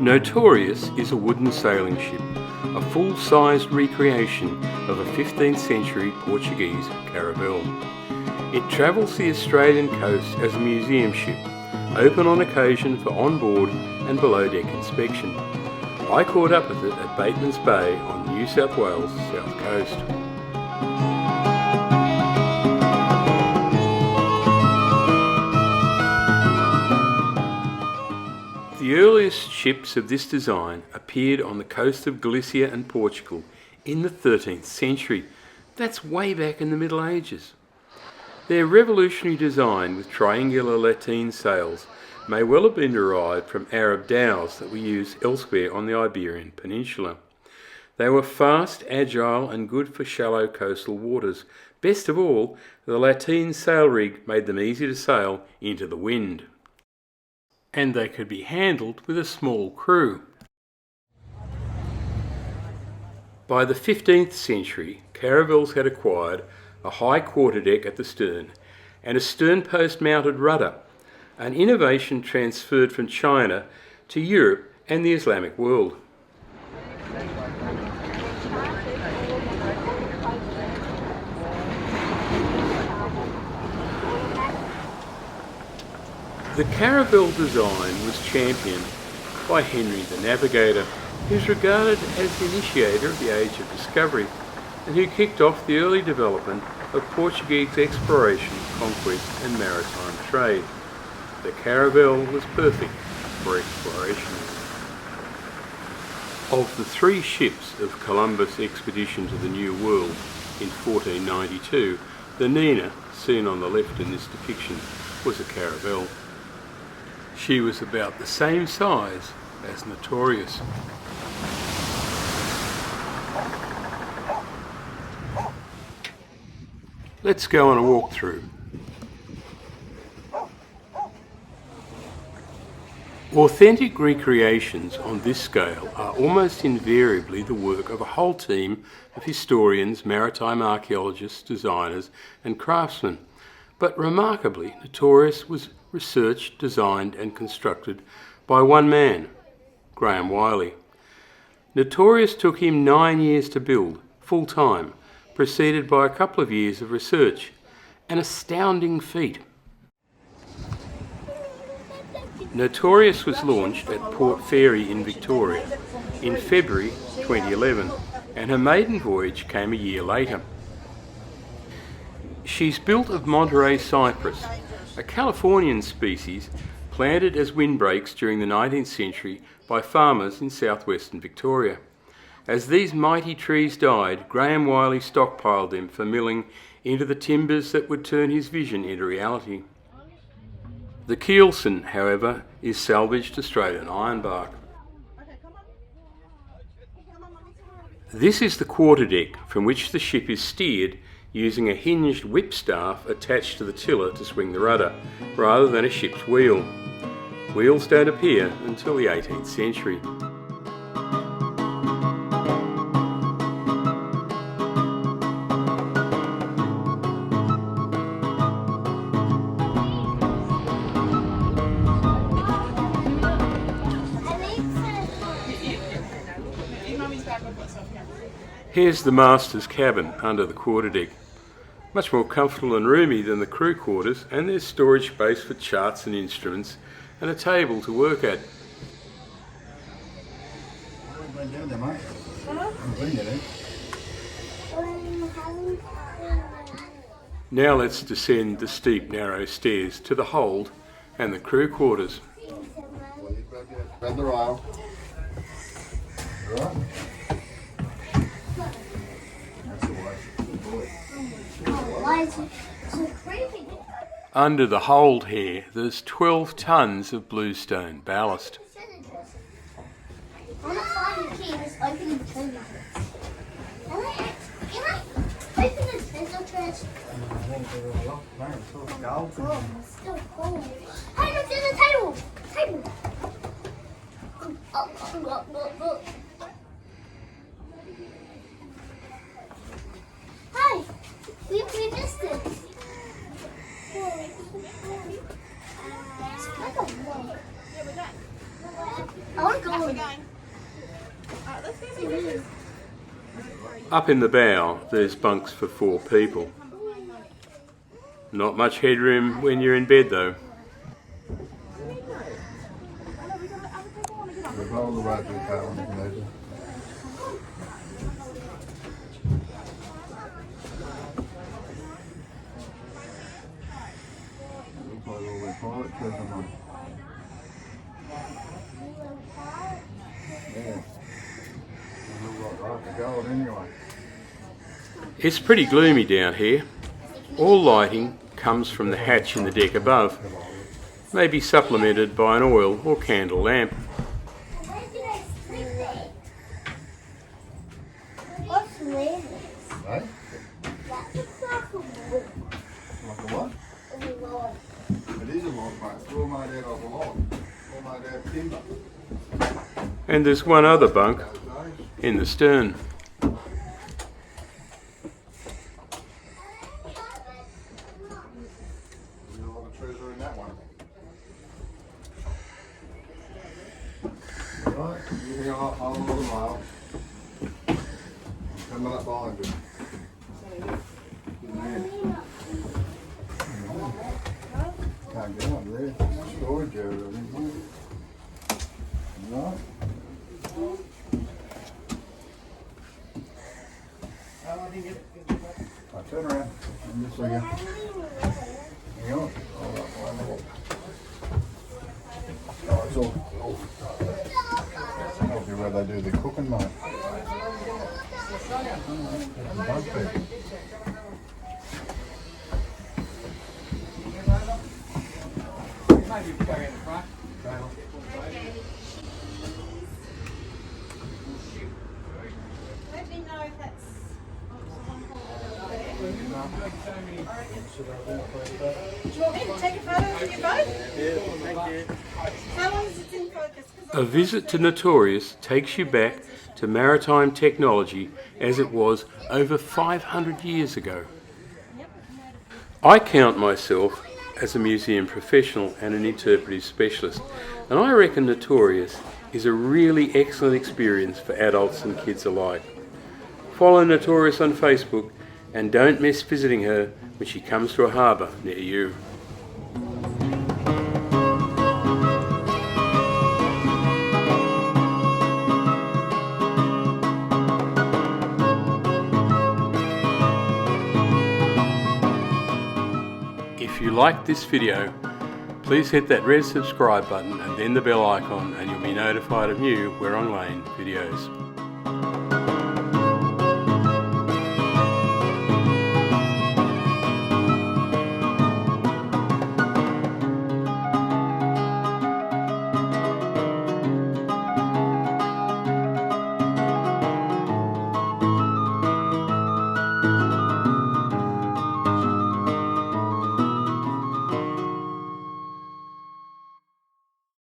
Notorious is a wooden sailing ship, a full-sized recreation of a 15th century Portuguese caravel. It travels the Australian coast as a museum ship, open on occasion for onboard and below-deck inspection. I caught up with it at Bateman's Bay on the New South Wales south coast. The earliest ships of this design appeared on the coast of Galicia and Portugal in the 13th century. That's way back in the Middle Ages. Their revolutionary design with triangular lateen sails may well have been derived from Arab dhows that we use elsewhere on the Iberian Peninsula. They were fast, agile and good for shallow coastal waters. Best of all, the lateen sail rig made them easy to sail into the wind. And they could be handled with a small crew. By the 15th century, caravels had acquired a high quarterdeck at the stern and a sternpost mounted rudder, an innovation transferred from China to Europe and the Islamic world. The caravel design was championed by Henry the Navigator, who is regarded as the initiator of the Age of Discovery and who kicked off the early development of Portuguese exploration, conquest and maritime trade. The caravel was perfect for exploration. Of the 3 ships of Columbus' expedition to the New World in 1492, the Nina, seen on the left in this depiction, was a caravel. She was about the same size as Notorious. Let's go on a walkthrough. Authentic recreations on this scale are almost invariably the work of a whole team of historians, maritime archaeologists, designers and craftsmen. But remarkably, Notorious was researched, designed and constructed by one man, Graeme Wylie. Notorious took him 9 years to build, full-time, preceded by a couple of years of research. An astounding feat. Notorious was launched at Port Fairy in Victoria in February 2011 and her maiden voyage came a year later. She's built of Monterey cypress, a Californian species planted as windbreaks during the 19th century by farmers in southwestern Victoria. As these mighty trees died, Graeme Wylie stockpiled them for milling into the timbers that would turn his vision into reality. The keelson, however, is salvaged Australian ironbark. This is the quarterdeck from which the ship is steered using a hinged whipstaff attached to the tiller to swing the rudder, rather than a ship's wheel. Wheels don't appear until the 18th century. Here's the master's cabin under the quarterdeck. Much more comfortable and roomy than the crew quarters, and there's storage space for charts and instruments and a table to work at. Now let's descend the steep narrow stairs to the hold and the crew quarters. Under the hold here, there's 12 tonnes of bluestone ballast. I want to find the key in this opening treasure chest. Can I open the treasure chest? It's still cold. Hey, look, there's a table! Table! Look. Hey, we missed it. It's like a wall. I want to go in. Up in the bow, there's bunks for 4 people. Not much headroom when you're in bed though. It's pretty gloomy down here. All lighting comes from the hatch in the deck above, maybe supplemented by an oil or candle lamp. What's land? Right? That looks like a wood. Like a what? A log. It is a log, mate. It's all made out of a log. All made out of timber. And there's one other bunk in the stern. There's a lot of treasure in that one. Right, you hear I'll look a mile. Coming up behind you. Good man. Can't get up there. Storage area, isn't it? Right. Right, turn around. And just so you. Hang on. Hold up, hold on. Oh, it's all. That'll be where they do the cooking, mate. Bunk bed. Let me know if that's Do you want me to take a photo of your boat? Yeah, thank you. How long is it in focus? A visit to Notorious takes you back to maritime technology as it was over 500 years ago. I count myself as a museum professional and an interpretive specialist, and I reckon Notorious is a really excellent experience for adults and kids alike. Follow Notorious on Facebook and don't miss visiting her when she comes to a harbour near you. If you liked this video, please hit that red subscribe button and then the bell icon and you'll be notified of new We're On Lane videos.